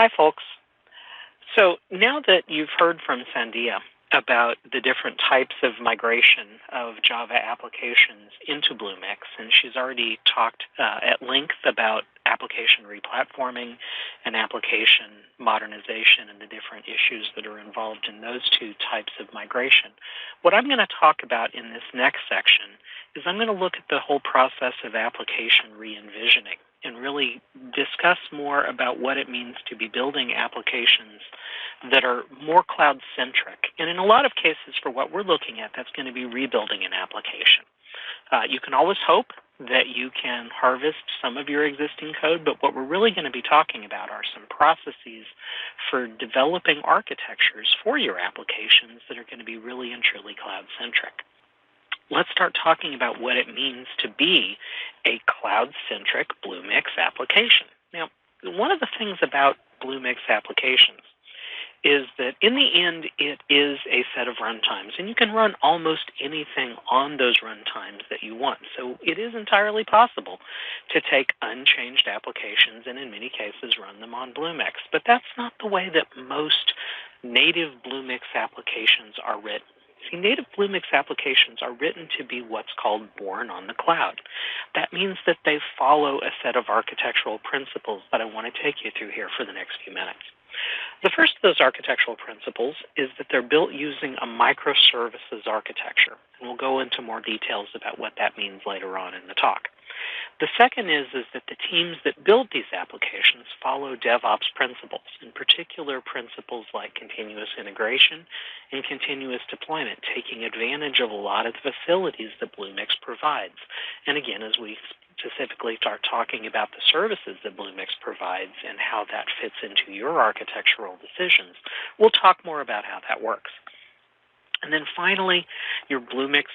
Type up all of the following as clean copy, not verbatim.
Hi, folks. So now that you've heard from Sandia about the different types of migration of Java applications into Bluemix, and she's already talked at length about application replatforming and application modernization and the different issues that are involved in those two types of migration. What I'm going to talk about in this next section is I'm going to look at the whole process of application re-envisioning and really discuss more about what it means to be building applications that are more cloud-centric. And in a lot of cases, for what we're looking at, that's going to be rebuilding an application. You can always hope that you can harvest some of your existing code, but what we're really going to be talking about are some processes for developing architectures for your applications that are going to be really and truly cloud-centric. Let's start talking about what it means to be a cloud-centric Bluemix application. Now, one of the things about Bluemix applications is that in the end, it is a set of runtimes, and you can run almost anything on those runtimes that you want. So it is entirely possible to take unchanged applications and in many cases run them on Bluemix. But that's not the way that most native Bluemix applications are written. See, native Bluemix applications are written to be what's called born on the cloud. That means that they follow a set of architectural principles that I want to take you through here for the next few minutes. The first of those architectural principles is that they're built using a microservices architecture, and we'll go into more details about what that means later on in the talk. The second is that the teams that build these applications follow DevOps principles, in particular principles like continuous integration and continuous deployment, taking advantage of a lot of the facilities that Bluemix provides. And again, as we specifically start talking about the services that Bluemix provides and how that fits into your architectural decisions, we'll talk more about how that works. And then finally, your Bluemix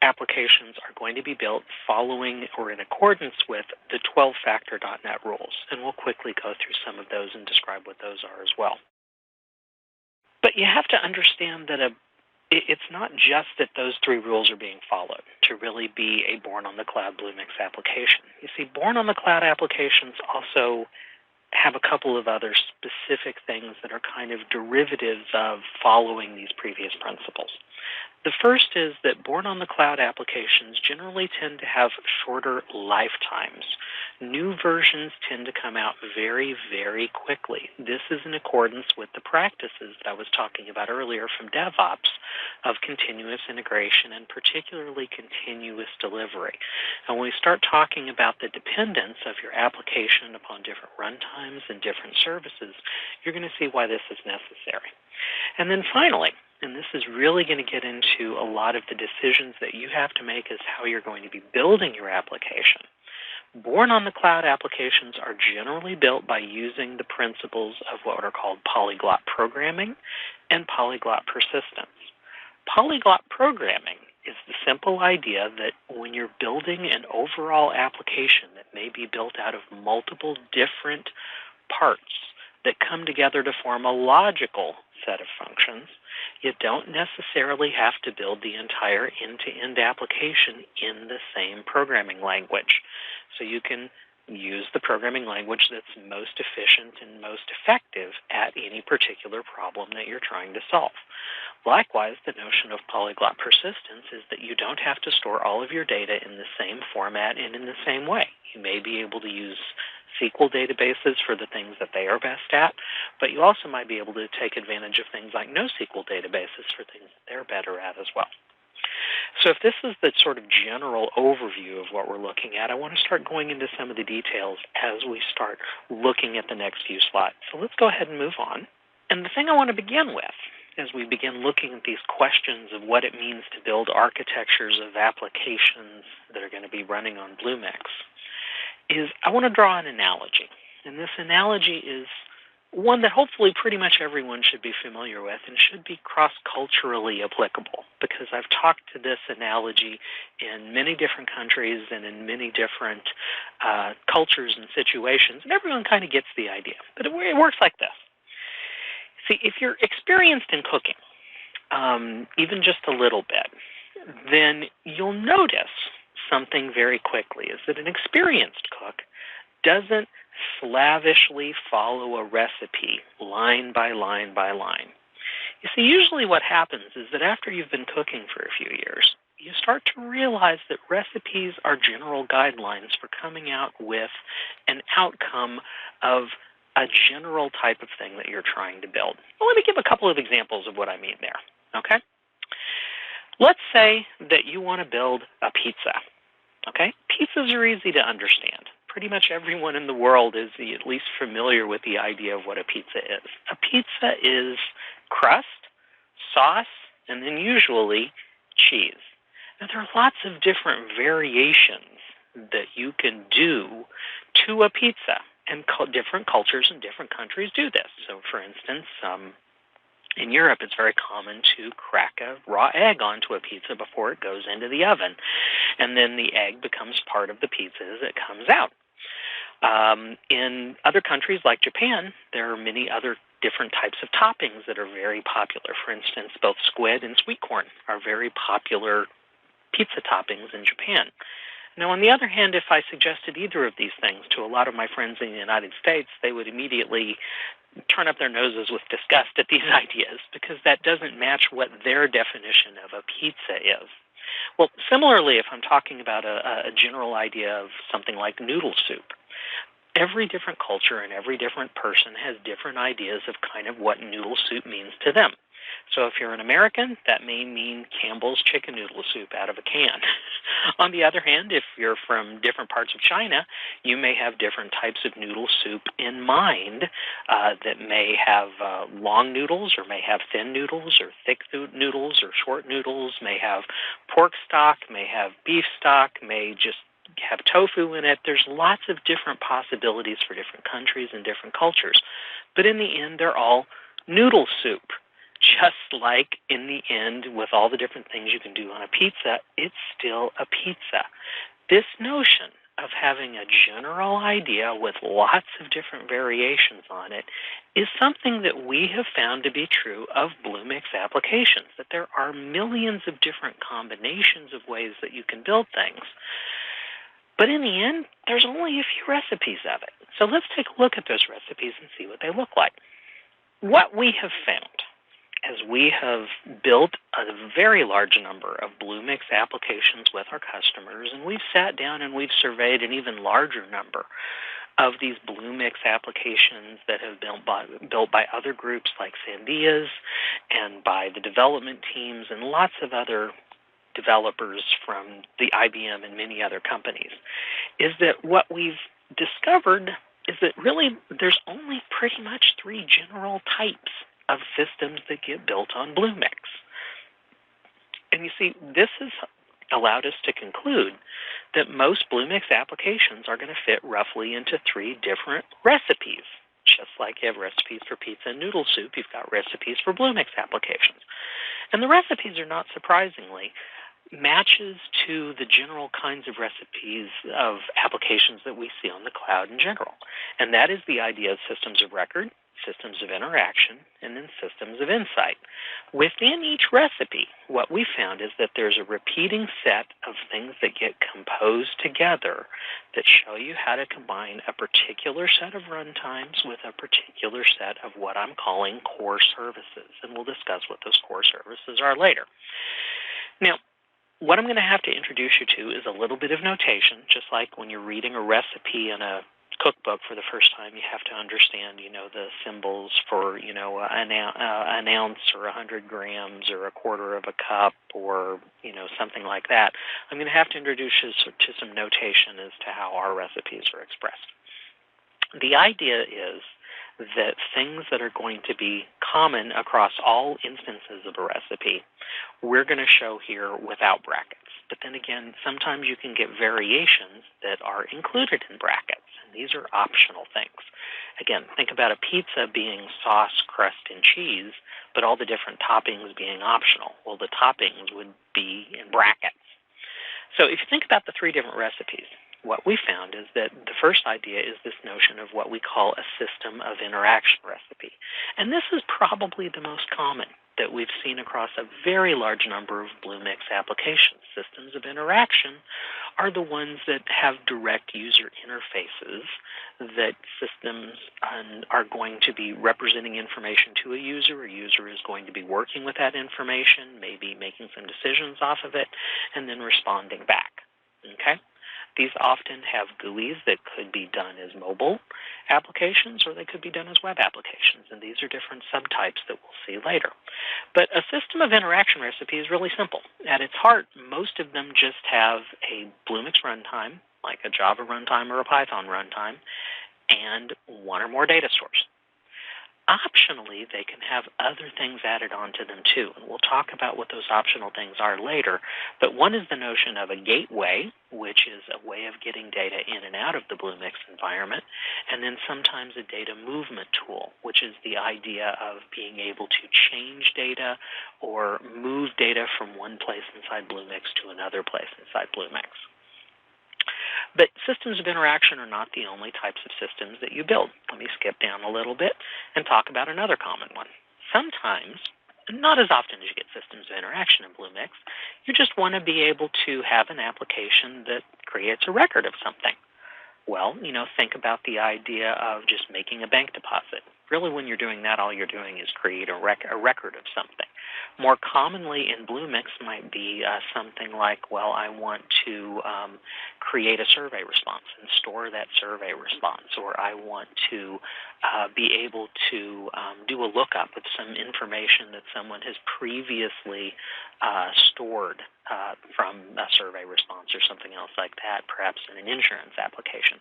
applications are going to be built following or in accordance with the 12-factor.NET rules. And we'll quickly go through some of those and describe what those are as well. But you have to understand that it's not just that those three rules are being followed to really be a born-on-the-cloud Bluemix application. You see, born-on-the-cloud applications also have a couple of other specific things that are kind of derivatives of following these previous principles. The first is that born-on-the-cloud applications generally tend to have shorter lifetimes. New versions tend to come out very, very quickly. This is in accordance with the practices that I was talking about earlier from DevOps of continuous integration and particularly continuous delivery. And when we start talking about the dependence of your application upon different runtimes and different services, you're going to see why this is necessary. And then finally, and this is really going to get into a lot of the decisions that you have to make as how you're going to be building your application. Born-on-the-cloud applications are generally built by using the principles of what are called polyglot programming and polyglot persistence. Polyglot programming is the simple idea that when you're building an overall application that may be built out of multiple different parts that come together to form a logical set of functions, you don't necessarily have to build the entire end-to-end application in the same programming language. So you can use the programming language that's most efficient and most effective at any particular problem that you're trying to solve. Likewise, the notion of polyglot persistence is that you don't have to store all of your data in the same format and in the same way. You may be able to use SQL databases for the things that they are best at, but you also might be able to take advantage of things like NoSQL databases for things that they're better at as well. So if this is the sort of general overview of what we're looking at, I want to start going into some of the details as we start looking at the next few slides. So let's go ahead and move on. And the thing I want to begin with, as we begin looking at these questions of what it means to build architectures of applications that are going to be running on Bluemix, is I want to draw an analogy. And this analogy is one that hopefully pretty much everyone should be familiar with and should be cross-culturally applicable, because I've talked to this analogy in many different countries and in many different cultures and situations, and everyone kind of gets the idea. But it works like this. See, if you're experienced in cooking, even just a little bit, then you'll notice something very quickly, is that an experienced cook doesn't slavishly follow a recipe line by line by line. You see, usually what happens is that after you've been cooking for a few years, you start to realize that recipes are general guidelines for coming out with an outcome of a general type of thing that you're trying to build. Well, let me give a couple of examples of what I mean there, okay? Let's say that you want to build a pizza, okay? Pizzas are easy to understand. Pretty much everyone in the world is at least familiar with the idea of what a pizza is. A pizza is crust, sauce, and then usually cheese. Now, there are lots of different variations that you can do to a pizza, and different cultures and different countries do this. So, for instance, in Europe, it's very common to crack a raw egg onto a pizza before it goes into the oven, and then the egg becomes part of the pizza as it comes out. In other countries like Japan, there are many other different types of toppings that are very popular. For instance, both squid and sweet corn are very popular pizza toppings in Japan. Now, on the other hand, if I suggested either of these things to a lot of my friends in the United States, they would immediately turn up their noses with disgust at these ideas because that doesn't match what their definition of a pizza is. Well, similarly, if I'm talking about a general idea of something like noodle soup, every different culture and every different person has different ideas of kind of what noodle soup means to them. So if you're an American, that may mean Campbell's chicken noodle soup out of a can. On the other hand, if you're from different parts of China, you may have different types of noodle soup in mind that may have long noodles or may have thin noodles or thick noodles or short noodles, may have pork stock, may have beef stock, may just have tofu in it. There's lots of different possibilities for different countries and different cultures. But in the end, they're all noodle soup. Just like in the end, with all the different things you can do on a pizza, it's still a pizza. This notion of having a general idea with lots of different variations on it is something that we have found to be true of Bluemix applications, that there are millions of different combinations of ways that you can build things. But in the end, there's only a few recipes of it. So let's take a look at those recipes and see what they look like. What we have found as we have built a very large number of Bluemix applications with our customers, and we've sat down and we've surveyed an even larger number of these Bluemix applications that have been built by other groups like Sandia's and by the development teams and lots of other developers from the IBM and many other companies, is that what we've discovered is that really there's only pretty much three general types of systems that get built on Bluemix. And you see, this has allowed us to conclude that most Bluemix applications are going to fit roughly into three different recipes. Just like you have recipes for pizza and noodle soup, you've got recipes for Bluemix applications. And the recipes are not surprisingly matches to the general kinds of recipes of applications that we see on the cloud in general. And that is the idea of systems of record, systems of interaction, and then systems of insight. Within each recipe, what we found is that there's a repeating set of things that get composed together that show you how to combine a particular set of runtimes with a particular set of what I'm calling core services. And we'll discuss what those core services are later. Now, what I'm going to have to introduce you to is a little bit of notation, just like when you're reading a recipe in a cookbook for the first time, you have to understand, the symbols for, an ounce or 100 grams or a quarter of a cup or, something like that. I'm going to have to introduce you to some notation as to how our recipes are expressed. The idea is that things that are going to be common across all instances of a recipe, we're going to show here without brackets. But then again, sometimes you can get variations that are included in brackets, and these are optional things. Again, think about a pizza being sauce, crust, and cheese, but all the different toppings being optional. Well, the toppings would be in brackets. So if you think about the three different recipes, what we found is that the first idea is this notion of what we call a system of interaction recipe. And this is probably the most common that we've seen across a very large number of Bluemix applications. Systems of interaction are the ones that have direct user interfaces that systems are going to be representing information to a user. A user is going to be working with that information, maybe making some decisions off of it, and then responding back. Okay? These often have GUIs that could be done as mobile applications, or they could be done as web applications, and these are different subtypes that we'll see later. But a system of interaction recipe is really simple. At its heart, most of them just have a Bluemix runtime, like a Java runtime or a Python runtime, and one or more data stores. Optionally, they can have other things added onto them too, and we'll talk about what those optional things are later. But one is the notion of a gateway, which is a way of getting data in and out of the Bluemix environment, and then sometimes a data movement tool, which is the idea of being able to change data or move data from one place inside Bluemix to another place inside Bluemix. But systems of interaction are not the only types of systems that you build. Let me skip down a little bit and talk about another common one. Sometimes, not as often as you get systems of interaction in Bluemix, you just want to be able to have an application that creates a record of something. Well, think about the idea of just making a bank deposit. Really, when you're doing that, all you're doing is create a record of something. More commonly in Bluemix might be something like, well, I want to create a survey response and store that survey response, or I want to be able to do a lookup of some information that someone has previously stored from a survey response or something else like that, perhaps in an insurance application.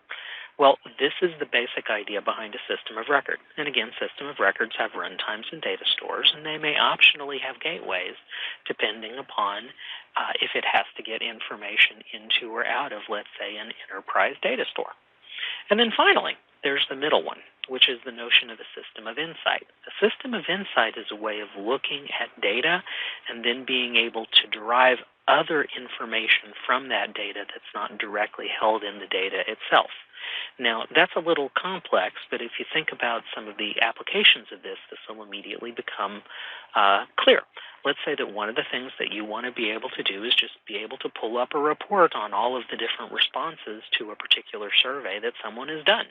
Well, this is the basic idea behind a system of record. And again, system of records have runtimes and data stores, and they may optionally have gateways depending upon if it has to get information into or out of, let's say, an enterprise data store. And then finally, there's the middle one, which is the notion of a system of insight. A system of insight is a way of looking at data and then being able to derive other information from that data that's not directly held in the data itself. Now, that's a little complex, but if you think about some of the applications of this will immediately become clear. Let's say that one of the things that you want to be able to do is just be able to pull up a report on all of the different responses to a particular survey that someone has done.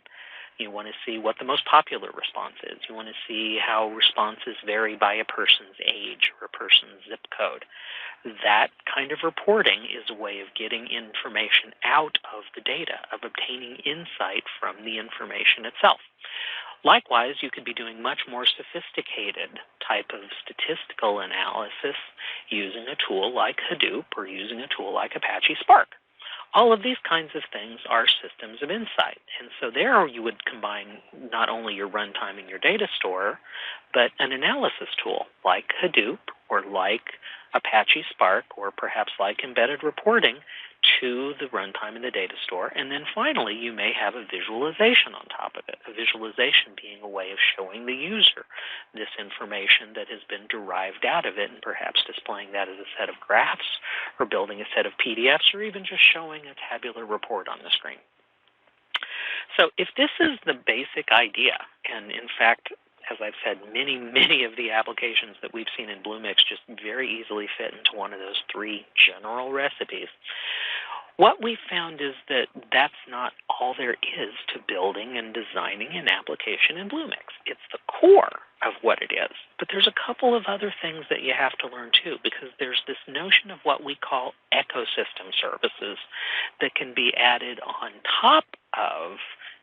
You want to see what the most popular response is. You want to see how responses vary by a person's age or a person's zip code. That kind of reporting is a way of getting information out of the data, of obtaining insight from the information itself. Likewise, you could be doing much more sophisticated type of statistical analysis using a tool like Hadoop or using a tool like Apache Spark. All of these kinds of things are systems of insight. And so there you would combine not only your runtime and your data store, but an analysis tool like Hadoop or like Apache Spark or perhaps like embedded reporting to the runtime in the data store. And then finally, you may have a visualization on top of it, a visualization being a way of showing the user this information that has been derived out of it and perhaps displaying that as a set of graphs or building a set of PDFs or even just showing a tabular report on the screen. So if this is the basic idea, and in fact, as I've said, many of the applications that we've seen in Bluemix just very easily fit into one of those three general recipes. What we found is that that's not all there is to building and designing an application in Bluemix. It's the core of what it is. But there's a couple of other things that you have to learn too, because there's this notion of what we call ecosystem services that can be added on top of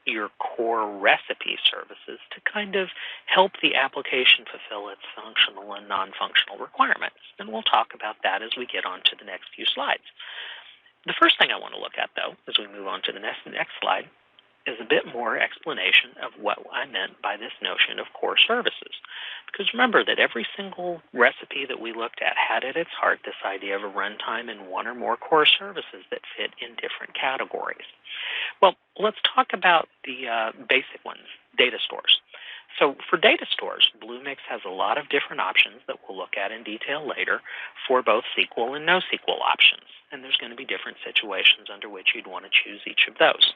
your core recipe services to kind of help the application fulfill its functional and non-functional requirements. And we'll talk about that as we get on to the next few slides. The first thing I want to look at, though, as we move on to the next slide, is a bit more explanation of what I meant by this notion of core services. Because remember that every single recipe that we looked at had at its heart this idea of a runtime and one or more core services that fit in different categories. Well, let's talk about the basic ones, data stores. So for data stores, Bluemix has a lot of different options that we'll look at in detail later for both SQL and NoSQL options. And there's going to be different situations under which you'd want to choose each of those.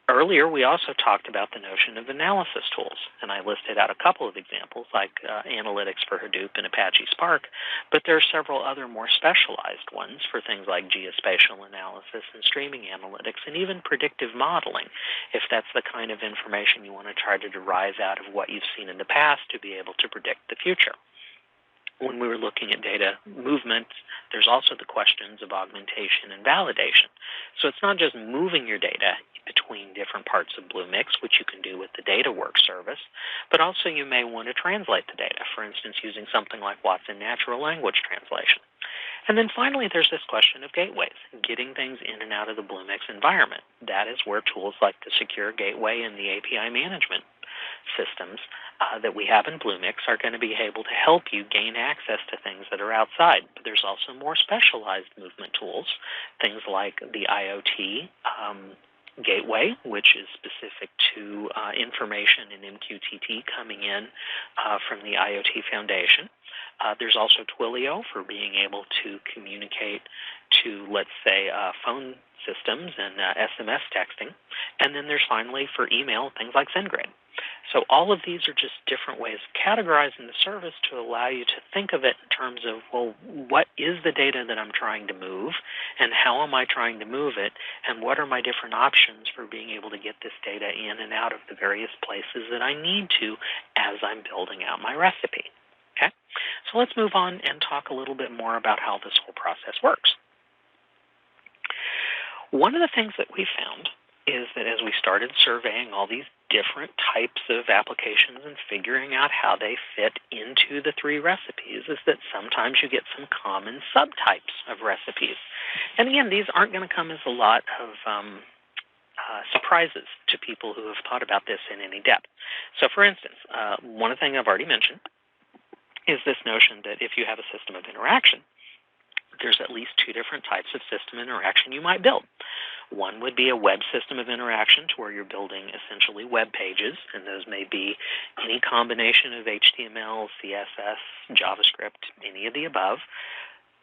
Earlier, we also talked about the notion of analysis tools, and I listed out a couple of examples like analytics for Hadoop and Apache Spark, but there are several other more specialized ones for things like geospatial analysis and streaming analytics and even predictive modeling, if that's the kind of information you want to try to derive out of what you've seen in the past to be able to predict the future. When we were looking at data movement, there's also the questions of augmentation and validation. So it's not just moving your data between different parts of Bluemix, which you can do with the data work service, but also you may want to translate the data, for instance, using something like Watson Natural Language Translation. And then finally, there's this question of gateways, getting things in and out of the Bluemix environment. That is where tools like the Secure Gateway and the API management systems that we have in Bluemix are going to be able to help you gain access to things that are outside. But there's also more specialized movement tools, things like the IoT gateway, which is specific to information and MQTT coming in from the IoT Foundation. There's also Twilio for being able to communicate to, let's say, phone systems and SMS texting. And then there's finally for email things like SendGrid. So all of these are just different ways of categorizing the service to allow you to think of it in terms of, well, what is the data that I'm trying to move, and how am I trying to move it, and what are my different options for being able to get this data in and out of the various places that I need to as I'm building out my recipe. Okay? So let's move on and talk a little bit more about how this whole process works. One of the things that we found is that as we started surveying all these different types of applications and figuring out how they fit into the three recipes, is that sometimes you get some common subtypes of recipes. And again, these aren't going to come as a lot of surprises to people who have thought about this in any depth. So for instance, one thing I've already mentioned is this notion that if you have a system of interaction, there's at least two different types of system interaction you might build. One would be a web system of interaction, to where you're building essentially web pages, and those may be any combination of HTML, CSS, JavaScript, any of the above,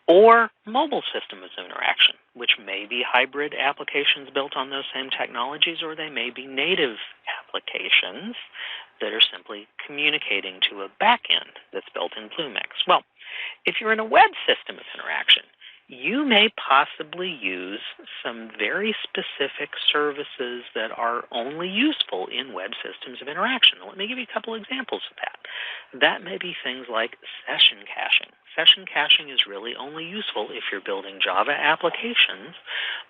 or mobile systems of interaction, which may be hybrid applications built on those same technologies, or they may be native applications that are simply communicating to a backend that's built in Bluemix. Well, if you're in a web system of interaction, you may possibly use some very specific services that are only useful in web systems of interaction. Let me give you a couple examples of that. That may be things like session caching. Session caching is really only useful if you're building Java applications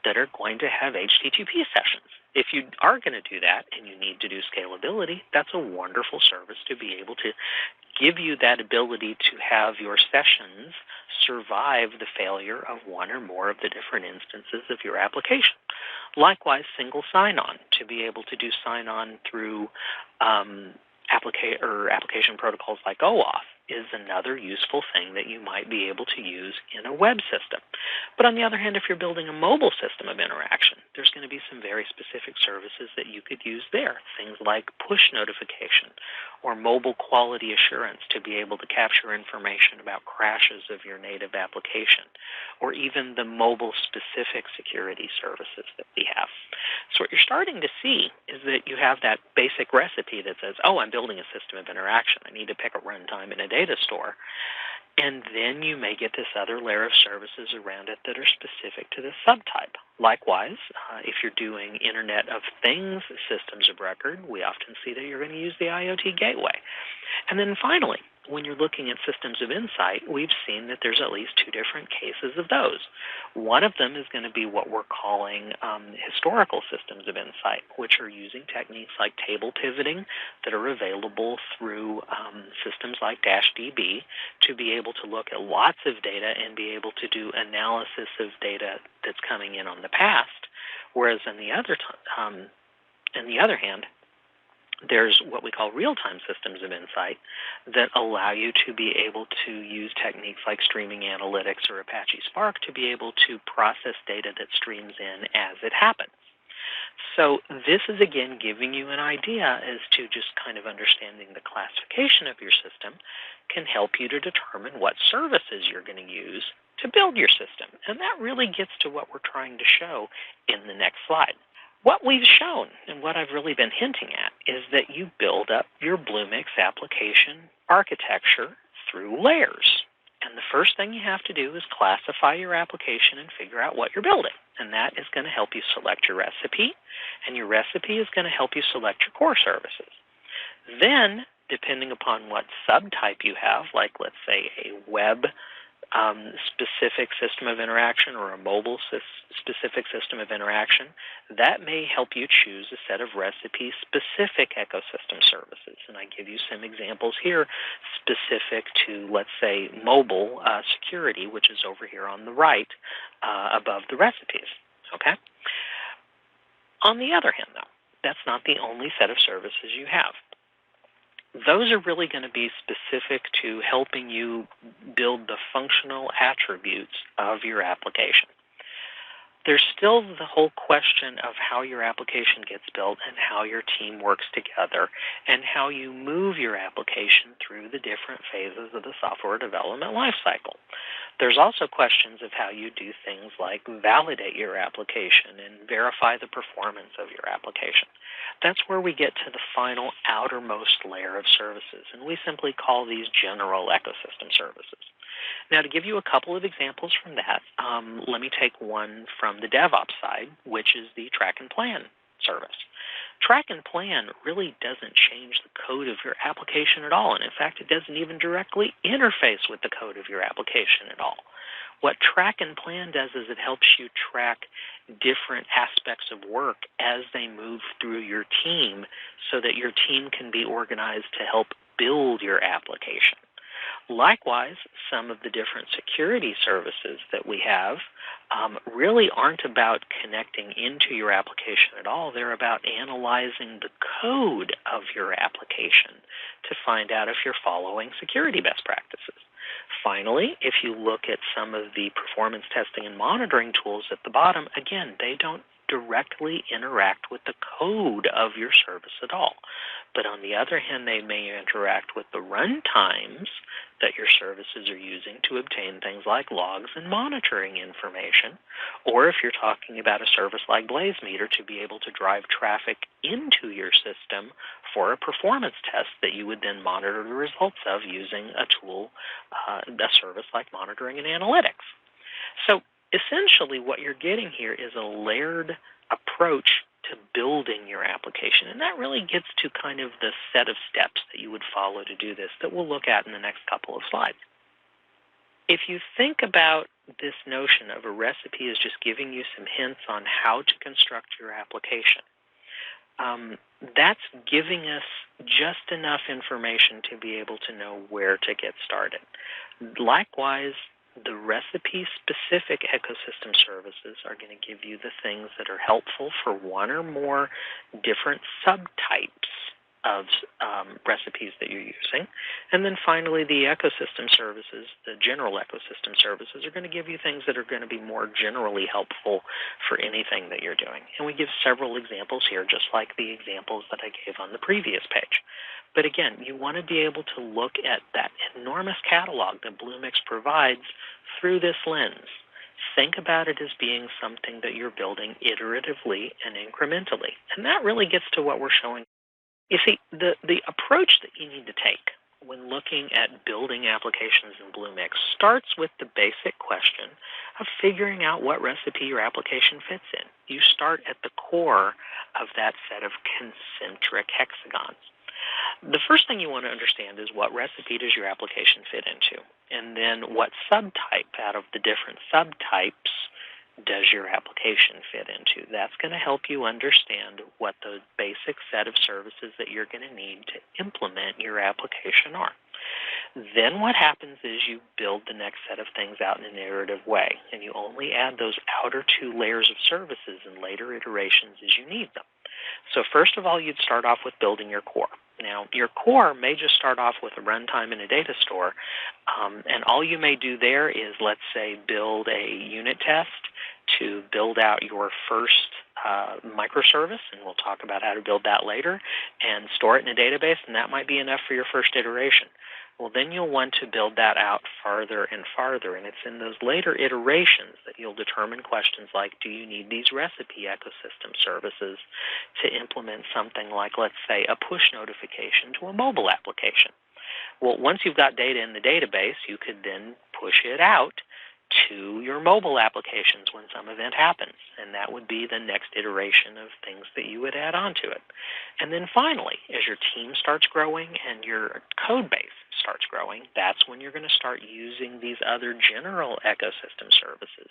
that are going to have HTTP sessions. If you are going to do that and you need to do scalability, that's a wonderful service to be able to give you that ability to have your sessions survive the failure of one or more of the different instances of your application. Likewise, single sign-on, to be able to do sign-on through application protocols like OAuth is another useful thing that you might be able to use in a web system. But on the other hand, if you're building a mobile system of interaction, there's going to be some very specific services that you could use there, things like push notification or mobile quality assurance to be able to capture information about crashes of your native application, or even the mobile-specific security services that we have. So what you're starting to see is that you have that basic recipe that says, oh, I'm building a system of interaction. I need to pick a runtime in a data store. And then you may get this other layer of services around it that are specific to the subtype. Likewise, if you're doing Internet of Things systems of record, we often see that you're going to use the IoT gateway. And then finally, when you're looking at systems of insight, we've seen that there's at least two different cases of those. One of them is going to be what we're calling historical systems of insight, which are using techniques like table pivoting that are available through systems like DashDB to be able to look at lots of data and be able to do analysis of data that's coming in on the past. Whereas on the other hand, there's what we call real-time systems of insight that allow you to be able to use techniques like streaming analytics or Apache Spark to be able to process data that streams in as it happens. So this is, again, giving you an idea as to just kind of understanding the classification of your system can help you to determine what services you're going to use to build your system. And that really gets to what we're trying to show in the next slide. What we've shown, and what I've really been hinting at, is that you build up your Bluemix application architecture through layers. And the first thing you have to do is classify your application and figure out what you're building. And that is going to help you select your recipe, and your recipe is going to help you select your core services. Then, depending upon what subtype you have, like let's say a web specific system of interaction or a mobile specific system of interaction, that may help you choose a set of recipe-specific ecosystem services. And I give you some examples here specific to, let's say, mobile security, which is over here on the right above the recipes. Okay? On the other hand, though, that's not the only set of services you have. Those are really going to be specific to helping you build the functional attributes of your application. There's still the whole question of how your application gets built and how your team works together and how you move your application through the different phases of the software development lifecycle. There's also questions of how you do things like validate your application and verify the performance of your application. That's where we get to the final outermost layer of services, and we simply call these general ecosystem services. Now, to give you a couple of examples from that, let me take one from the DevOps side, which is the track and plan service. Track and plan really doesn't change the code of your application at all, and in fact, it doesn't even directly interface with the code of your application at all. What track and plan does is it helps you track different aspects of work as they move through your team so that your team can be organized to help build your application. Likewise, some of the different security services that we have really aren't about connecting into your application at all. They're about analyzing the code of your application to find out if you're following security best practices. Finally, if you look at some of the performance testing and monitoring tools at the bottom, again, they don't directly interact with the code of your service at all. But on the other hand, they may interact with the runtimes that your services are using to obtain things like logs and monitoring information, or if you're talking about a service like BlazeMeter, to be able to drive traffic into your system for a performance test that you would then monitor the results of using a tool, a service like monitoring and analytics. So essentially what you're getting here is a layered approach to building your application. And that really gets to kind of the set of steps that you would follow to do this that we'll look at in the next couple of slides. If you think about this notion of a recipe as just giving you some hints on how to construct your application, that's giving us just enough information to be able to know where to get started. Likewise, the recipe-specific ecosystem services are going to give you the things that are helpful for one or more different subtypes of recipes that you're using. And then finally, the ecosystem services, the general ecosystem services, are going to give you things that are going to be more generally helpful for anything that you're doing. And we give several examples here, just like the examples that I gave on the previous page. But again, you want to be able to look at that enormous catalog that Bluemix provides through this lens. Think about it as being something that you're building iteratively and incrementally. And that really gets to what we're showing. You see, the approach that you need to take when looking at building applications in Bluemix starts with the basic question of figuring out what recipe your application fits in. You start at the core of that set of concentric hexagons. The first thing you want to understand is what recipe does your application fit into, and then what subtype out of the different subtypes does your application fit into. That's going to help you understand what the basic set of services that you're going to need to implement your application are. Then what happens is you build the next set of things out in an iterative way, and you only add those outer two layers of services in later iterations as you need them. So first of all, you'd start off with building your core. Now, your core may just start off with a runtime and a data store, and all you may do there is, let's say, build a unit test to build out your first microservice, and we'll talk about how to build that later, and store it in a database, and that might be enough for your first iteration. Well, then you'll want to build that out farther and farther, and it's in those later iterations that you'll determine questions like, do you need these recipe ecosystem services to implement something like, let's say, a push notification to a mobile application? Well, once you've got data in the database, you could then push it out to your mobile applications when some event happens, and that would be the next iteration of things that you would add on to it. And then finally, as your team starts growing and your code base starts growing, that's when you're going to start using these other general ecosystem services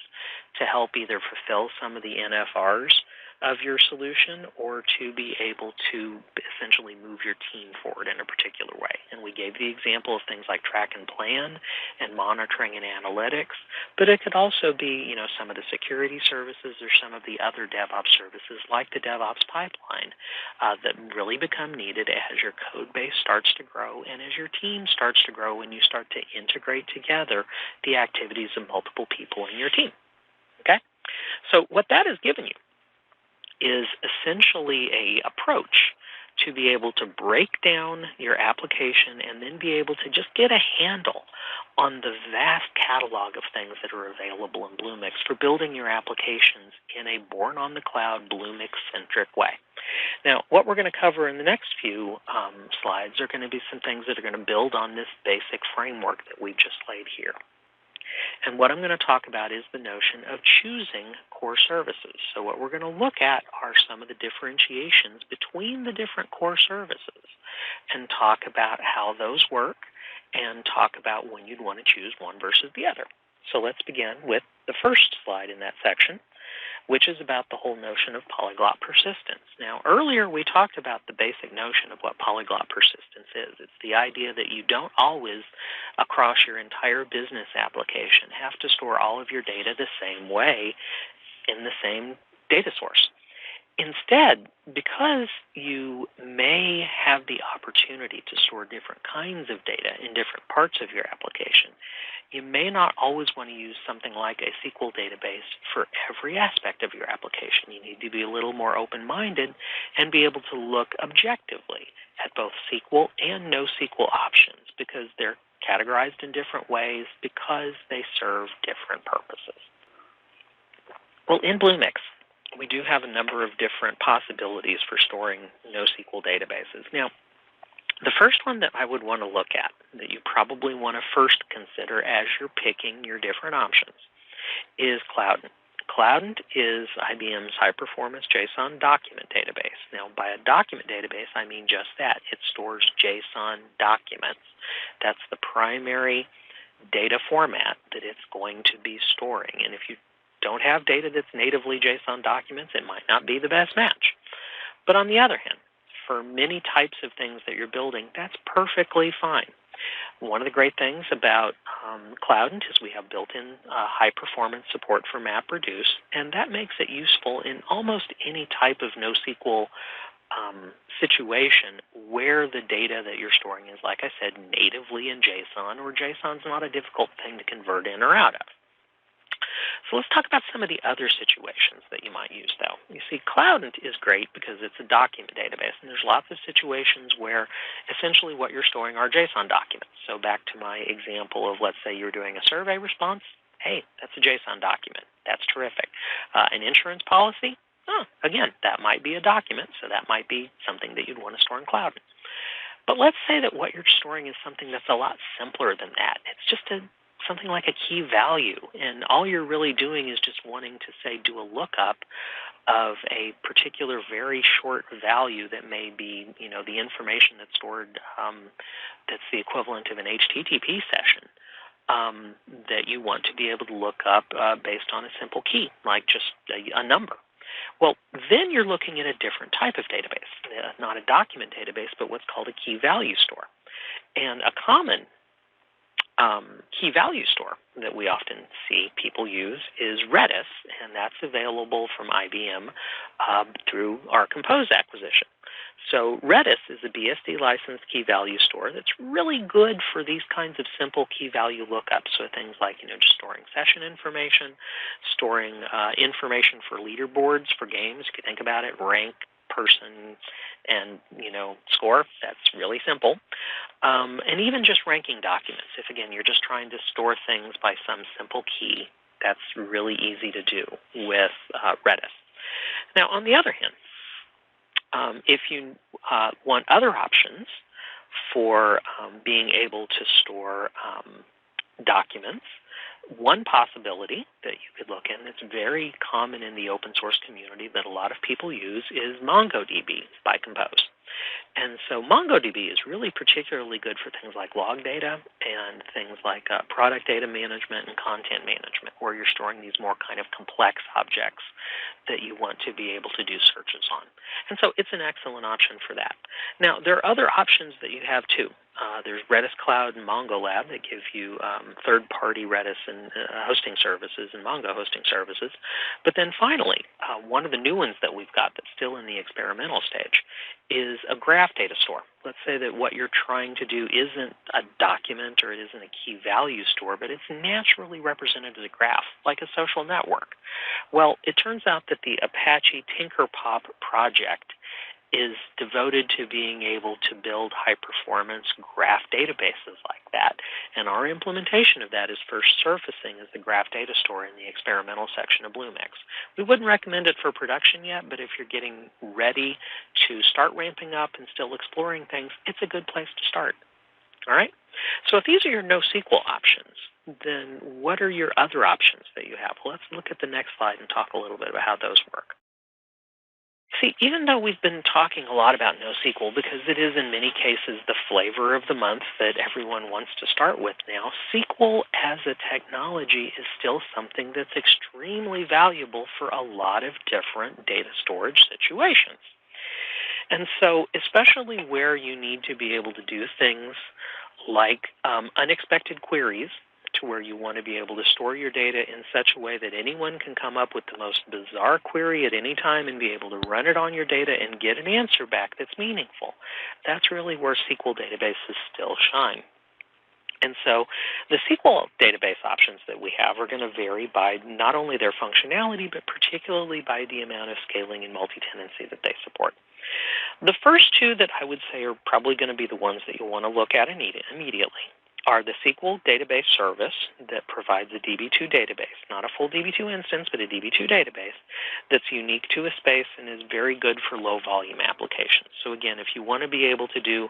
to help either fulfill some of the NFRs of your solution or to be able to essentially move your team forward in a particular way. And we gave the example of things like track and plan and monitoring and analytics, but it could also be, some of the security services or some of the other DevOps services like the DevOps pipeline that really become needed as your code base starts to grow and as your team starts to grow and you start to integrate together the activities of multiple people in your team. Okay? So what that has given you is essentially an approach to be able to break down your application and then be able to just get a handle on the vast catalog of things that are available in Bluemix for building your applications in a born-on-the-cloud, Bluemix-centric way. Now, what we're going to cover in the next few slides are going to be some things that are going to build on this basic framework that we've just laid here. And what I'm going to talk about is the notion of choosing core services. So what we're going to look at are some of the differentiations between the different core services and talk about how those work and talk about when you'd want to choose one versus the other. So let's begin with the first slide in that section, which is about the whole notion of polyglot persistence. Now, earlier we talked about the basic notion of what polyglot persistence is. It's the idea that you don't always, across your entire business application, have to store all of your data the same way in the same data source. Instead, because you may have the opportunity to store different kinds of data in different parts of your application, you may not always want to use something like a SQL database for every aspect of your application. You need to be a little more open-minded and be able to look objectively at both SQL and NoSQL options because they're categorized in different ways because they serve different purposes. Well, in Bluemix, we do have a number of different possibilities for storing NoSQL databases. Now, the first one that I would want to look at, that you probably want to first consider as you're picking your different options, is Cloudant. Cloudant is IBM's high-performance JSON document database. Now, by a document database, I mean just that. It stores JSON documents. That's the primary data format that it's going to be storing. And if you don't have data that's natively JSON documents, it might not be the best match. But on the other hand, for many types of things that you're building, that's perfectly fine. One of the great things about Cloudant is we have built-in high-performance support for MapReduce, and that makes it useful in almost any type of NoSQL situation where the data that you're storing is, like I said, natively in JSON, or JSON's not a difficult thing to convert in or out of. So let's talk about some of the other situations that you might use, though. You see, Cloudant is great because it's a document database, and there's lots of situations where essentially what you're storing are JSON documents. So back to my example of, let's say you're doing a survey response. Hey, that's a JSON document. That's terrific. An insurance policy? Again, that might be a document, so that might be something that you'd want to store in Cloudant. But let's say that what you're storing is something that's a lot simpler than that. It's just something like a key value, and all you're really doing is just wanting to, say, do a lookup of a particular very short value that may be, the information that's stored that's the equivalent of an HTTP session that you want to be able to look up based on a simple key, like just a number. Well, then you're looking at a different type of database, not a document database, but what's called a key value store. And a common key value store that we often see people use is Redis, and that's available from IBM through our Compose acquisition. So Redis is a BSD licensed key value store that's really good for these kinds of simple key value lookups. So things like, just storing session information, storing information for leaderboards for games. If you think about it, rank, person, and score. That's really simple. And even just ranking documents. If again you're just trying to store things by some simple key, that's really easy to do with Redis. Now, on the other hand, if you want other options for being able to store documents, one possibility that you could look in that's very common in the open source community that a lot of people use is MongoDB by Compose. And so MongoDB is really particularly good for things like log data and things like product data management and content management, where you're storing these more kind of complex objects that you want to be able to do searches on. And so it's an excellent option for that. Now, there are other options that you have too. There's Redis Cloud and MongoLab that give you third-party Redis and hosting services and Mongo hosting services. But then finally, one of the new ones that we've got that's still in the experimental stage is a graph data store. Let's say that what you're trying to do isn't a document or it isn't a key value store, but it's naturally represented as a graph, like a social network. Well, it turns out that the Apache Tinkerpop project is devoted to being able to build high-performance graph databases like that. And our implementation of that is first surfacing as the graph data store in the experimental section of Bluemix. We wouldn't recommend it for production yet, but if you're getting ready to start ramping up and still exploring things, it's a good place to start. All right? So if these are your NoSQL options, then what are your other options that you have? Well, let's look at the next slide and talk a little bit about how those work. See, even though we've been talking a lot about NoSQL, because it is in many cases the flavor of the month that everyone wants to start with now, SQL as a technology is still something that's extremely valuable for a lot of different data storage situations. And so, especially where you need to be able to do things like unexpected queries, to where you want to be able to store your data in such a way that anyone can come up with the most bizarre query at any time and be able to run it on your data and get an answer back that's meaningful. That's really where SQL databases still shine. And so the SQL database options that we have are going to vary by not only their functionality, but particularly by the amount of scaling and multi-tenancy that they support. The first two that I would say are probably going to be the ones that you'll want to look at immediately are the SQL database service that provides a DB2 database, not a full DB2 instance, but a DB2 database that's unique to a space and is very good for low-volume applications. So again, if you want to be able to do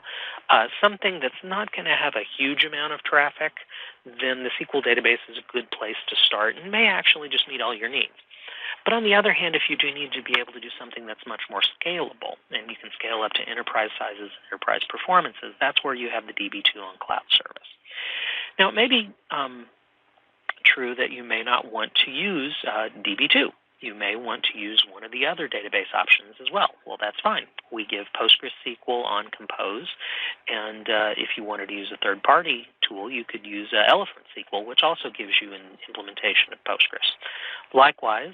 something that's not going to have a huge amount of traffic, then the SQL database is a good place to start and may actually just meet all your needs. But on the other hand, if you do need to be able to do something that's much more scalable, and you can scale up to enterprise sizes, enterprise performances, that's where you have the DB2 on cloud service. Now, it may be true that you may not want to use DB2. You may want to use one of the other database options as well. Well, that's fine. We give PostgreSQL on Compose, and if you wanted to use a third-party tool, you could use Elephant SQL, which also gives you an implementation of Postgres. Likewise,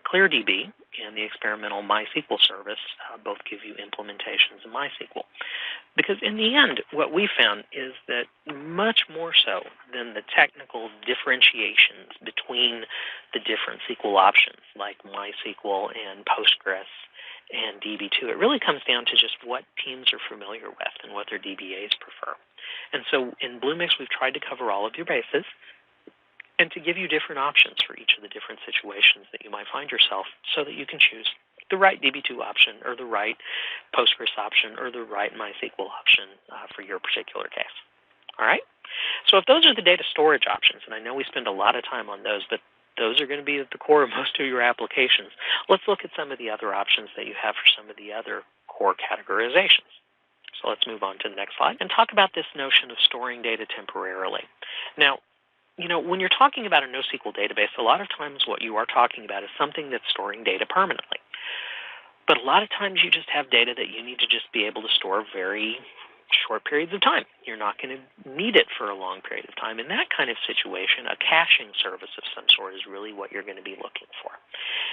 ClearDB and the experimental MySQL service both give you implementations of MySQL. Because in the end, what we found is that much more so than the technical differentiations between the different SQL options, like MySQL and Postgres and DB2, it really comes down to just what teams are familiar with and what their DBAs prefer. And so in Bluemix, we've tried to cover all of your bases and to give you different options for each of the different situations that you might find yourself so that you can choose the right DB2 option or the right Postgres option or the right MySQL option for your particular case. All right? So if those are the data storage options, and I know we spend a lot of time on those, but those are going to be at the core of most of your applications, let's look at some of the other options that you have for some of the other core categorizations. So let's move on to the next slide and talk about this notion of storing data temporarily. Now, when you're talking about a NoSQL database, a lot of times what you are talking about is something that's storing data permanently. But a lot of times you just have data that you need to just be able to store very short periods of time. You're not going to need it for a long period of time. In that kind of situation, a caching service of some sort is really what you're going to be looking for.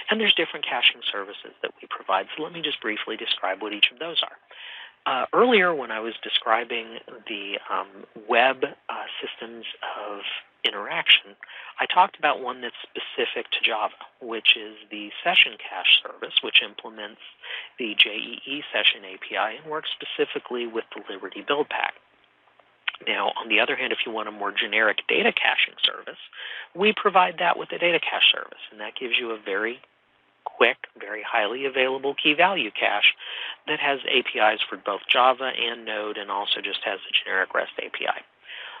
And there's different caching services that we provide, so let me just briefly describe what each of those are. Earlier, when I was describing the web systems of interaction, I talked about one that's specific to Java, which is the session cache service, which implements the JEE session API and works specifically with the Liberty build pack. Now, on the other hand, if you want a more generic data caching service, we provide that with the data cache service, and that gives you a very quick, very highly available key value cache that has APIs for both Java and Node, and also just has a generic REST API.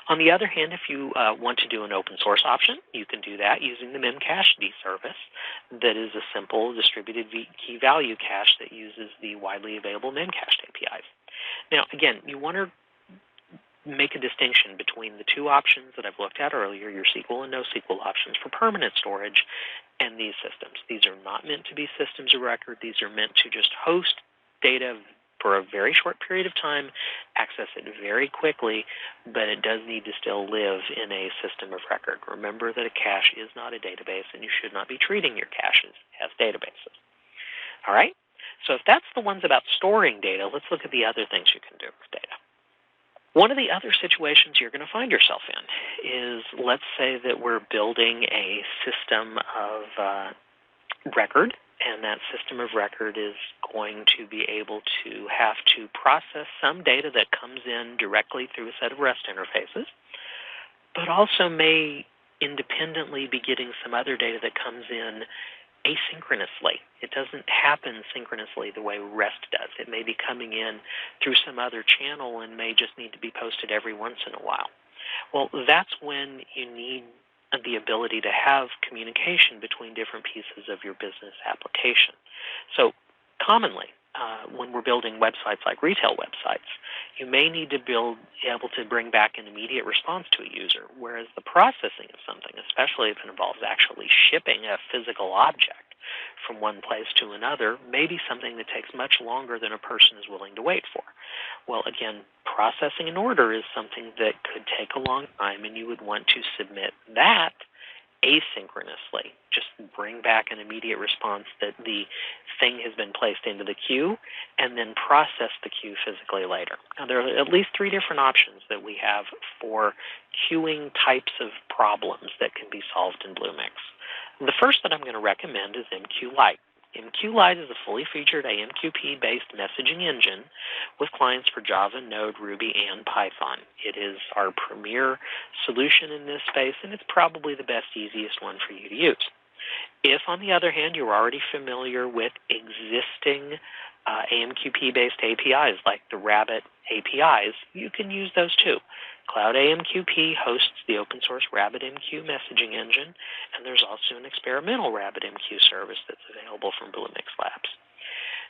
On the other hand, if you want to do an open source option, you can do that using the memcached service that is a simple distributed key value cache that uses the widely available memcached APIs. Now, again, you want to make a distinction between the two options that I've looked at earlier, your SQL and NoSQL options for permanent storage, and these systems. These are not meant to be systems of record. These are meant to just host data for a very short period of time, access it very quickly, but it does need to still live in a system of record. Remember that a cache is not a database, and you should not be treating your caches as databases. All right? So if that's the ones about storing data, let's look at the other things you can do with data. One of the other situations you're going to find yourself in is, let's say that we're building a system of record, and that system of record is going to be able to have to process some data that comes in directly through a set of REST interfaces, but also may independently be getting some other data that comes in asynchronously. It doesn't happen synchronously the way REST does. It may be coming in through some other channel and may just need to be posted every once in a while. Well, that's when you need the ability to have communication between different pieces of your business application. So commonly, when we're building websites like retail websites, you may need to be able to bring back an immediate response to a user, whereas the processing of something, especially if it involves actually shipping a physical object from one place to another, may be something that takes much longer than a person is willing to wait for. Well, again, processing an order is something that could take a long time, and you would want to submit that asynchronously. Just bring back an immediate response that the thing has been placed into the queue, and then process the queue physically later. Now, there are at least 3 different options that we have for queuing types of problems that can be solved in Bluemix. The first that I'm going to recommend is MQLite. MQLite is a fully featured AMQP-based messaging engine with clients for Java, Node, Ruby, and Python. It is our premier solution in this space, and it's probably the best, easiest one for you to use. If, on the other hand, you're already familiar with existing AMQP-based APIs like the Rabbit APIs, you can use those too. Cloud AMQP hosts the open-source RabbitMQ messaging engine, and there's also an experimental RabbitMQ service that's available from Bluemix Labs.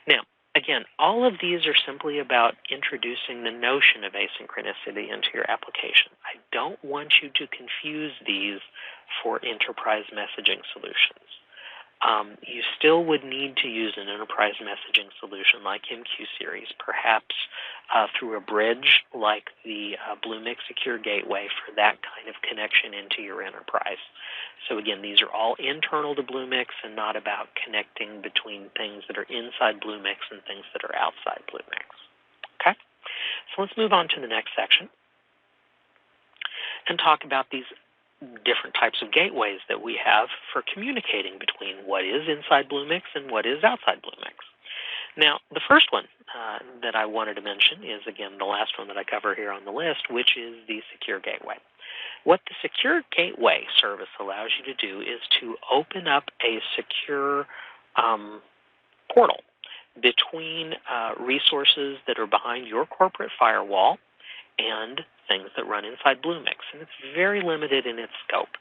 Now, again, all of these are simply about introducing the notion of asynchronicity into your application. I don't want you to confuse these for enterprise messaging solutions. You still would need to use an enterprise messaging solution like MQ Series, perhaps through a bridge like the Bluemix Secure Gateway for that kind of connection into your enterprise. So again, these are all internal to Bluemix and not about connecting between things that are inside Bluemix and things that are outside Bluemix. Okay? So let's move on to the next section and talk about these different types of gateways that we have for communicating between what is inside Bluemix and what is outside Bluemix. Now, the first one that I wanted to mention is, again, the last one that I cover here on the list, which is the Secure Gateway. What the Secure Gateway service allows you to do is to open up a secure portal between resources that are behind your corporate firewall and things that run inside Bluemix, and it's very limited in its scope.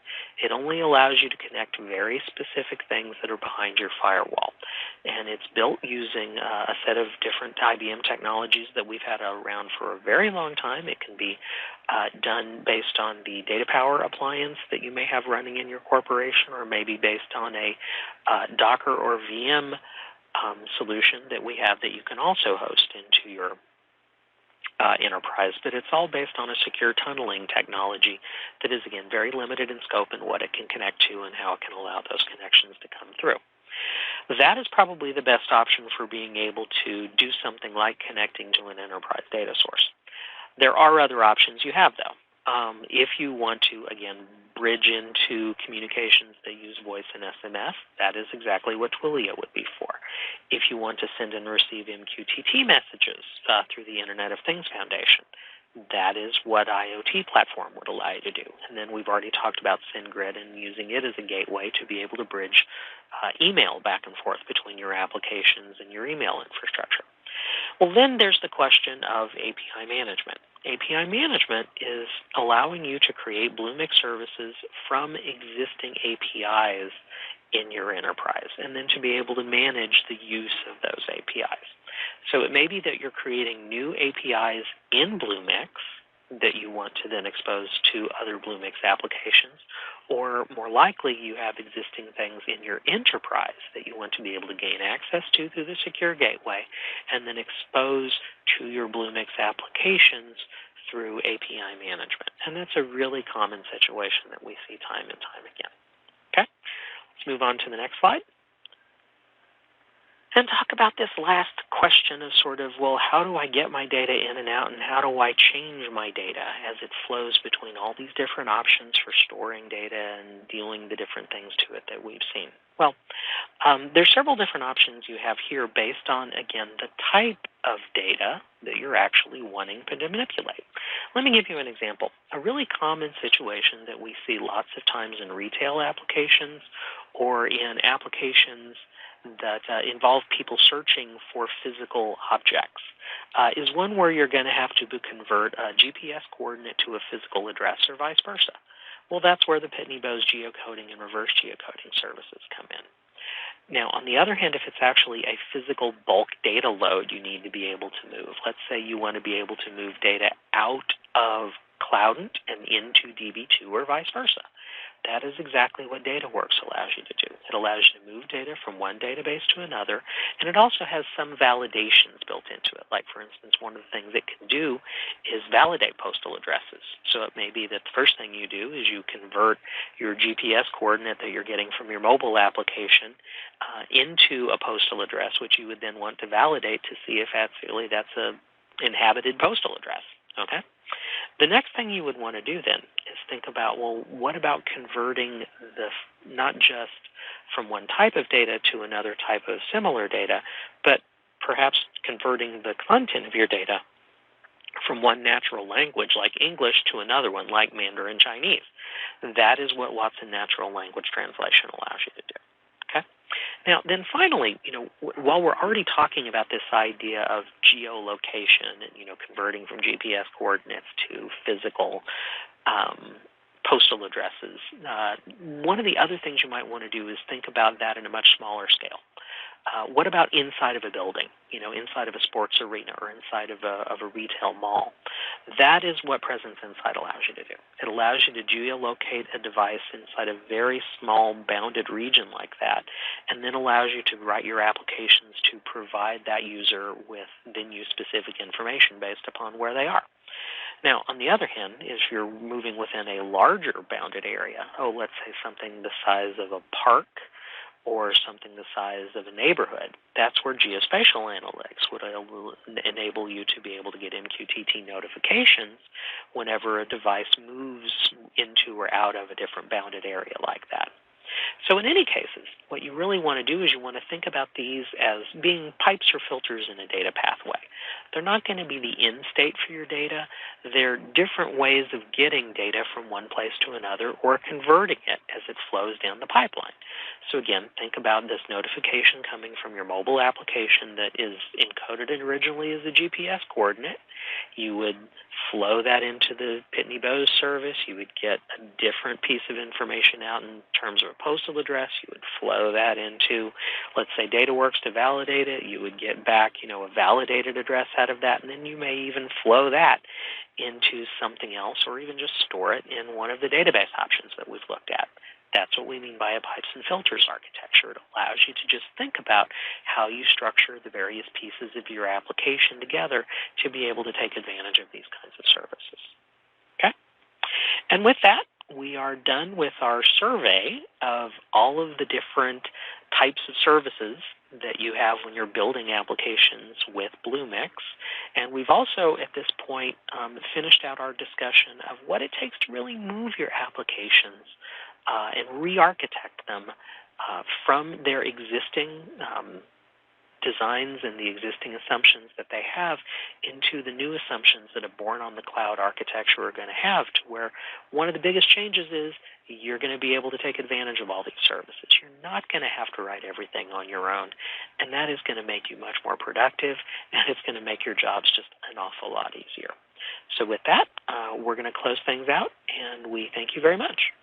It only allows you to connect very specific things that are behind your firewall, and it's built using a set of different IBM technologies that we've had around for a very long time. It can be done based on the data power appliance that you may have running in your corporation, or maybe based on a Docker or VM solution that we have that you can also host into your enterprise, but it's all based on a secure tunneling technology that is, again, very limited in scope and what it can connect to and how it can allow those connections to come through. That is probably the best option for being able to do something like connecting to an enterprise data source. There are other options you have, though. If you want to, again, bridge into communications that use voice and SMS, that is exactly what Twilio would be for. If you want to send and receive MQTT messages through the Internet of Things Foundation, that is what IoT platform would allow you to do. And then we've already talked about SendGrid and using it as a gateway to be able to bridge email back and forth between your applications and your email infrastructure. Well, then there's the question of API management. API management is allowing you to create Bluemix services from existing APIs in your enterprise, and then to be able to manage the use of those APIs. So it may be that you're creating new APIs in Bluemix that you want to then expose to other Bluemix applications, or more likely you have existing things in your enterprise that you want to be able to gain access to through the secure gateway and then expose to your Bluemix applications through API management. And that's a really common situation that we see time and time again. Okay, let's move on to the next slide and talk about this last question of sort of, well, how do I get my data in and out, and how do I change my data as it flows between all these different options for storing data and dealing the different things to it that we've seen? Well, there's several different options you have here based on, again, the type of data that you're actually wanting to manipulate. Let me give you an example. A really common situation that we see lots of times in retail applications or in applications that involve people searching for physical objects is one where you're going to have to convert a GPS coordinate to a physical address or vice versa. Well, that's where the Pitney Bowes geocoding and reverse geocoding services come in. Now, on the other hand, if it's actually a physical bulk data load you need to be able to move, let's say you want to be able to move data out of Cloudant and into DB2 or vice versa. That is exactly what DataWorks allows you to do. It allows you to move data from one database to another, and it also has some validations built into it. Like, for instance, one of the things it can do is validate postal addresses. So it may be that the first thing you do is you convert your GPS coordinate that you're getting from your mobile application into a postal address, which you would then want to validate to see if that's an inhabited postal address. Okay? The next thing you would want to do then is think about, well, what about converting not just from one type of data to another type of similar data, but perhaps converting the content of your data from one natural language like English to another one like Mandarin Chinese. That is what Watson Natural Language Translation allows you to do. Okay? Now, then finally, while we're already talking about this idea of geolocation and, converting from GPS coordinates to physical postal addresses, one of the other things you might want to do is think about that in a much smaller scale. What about inside of a building, inside of a sports arena or inside of a retail mall? That is what Presence Insight allows you to do. It allows you to geolocate a device inside a very small bounded region like that, and then allows you to write your applications to provide that user with venue-specific information based upon where they are. Now, on the other hand, if you're moving within a larger bounded area, let's say something the size of a park, or something the size of a neighborhood, that's where geospatial analytics would enable you to be able to get MQTT notifications whenever a device moves into or out of a different bounded area like that. So in any cases, what you really want to do is you want to think about these as being pipes or filters in a data pathway. They're not going to be the end state for your data. They're different ways of getting data from one place to another or converting it as it flows down the pipeline. So again, think about this notification coming from your mobile application that is encoded originally as a GPS coordinate. You would flow that into the Pitney Bowes service. You would get a different piece of information out in terms of a postal address. You would flow that into, let's say, DataWorks to validate it. You would get back, a validated address out of that, and then you may even flow that into something else or even just store it in one of the database options that we've looked at. That's what we mean by a pipes and filters architecture. It allows you to just think about how you structure the various pieces of your application together to be able to take advantage of these kinds of services. Okay? And with that, we are done with our survey of all of the different types of services that you have when you're building applications with Bluemix. And we've also, at this point, finished out our discussion of what it takes to really move your applications and re-architect them from their existing designs and the existing assumptions that they have into the new assumptions that a born on the cloud architecture are going to have, to where one of the biggest changes is you're going to be able to take advantage of all these services. You're not going to have to write everything on your own, and that is going to make you much more productive, and it's going to make your jobs just an awful lot easier. So with that, we're going to close things out, and we thank you very much.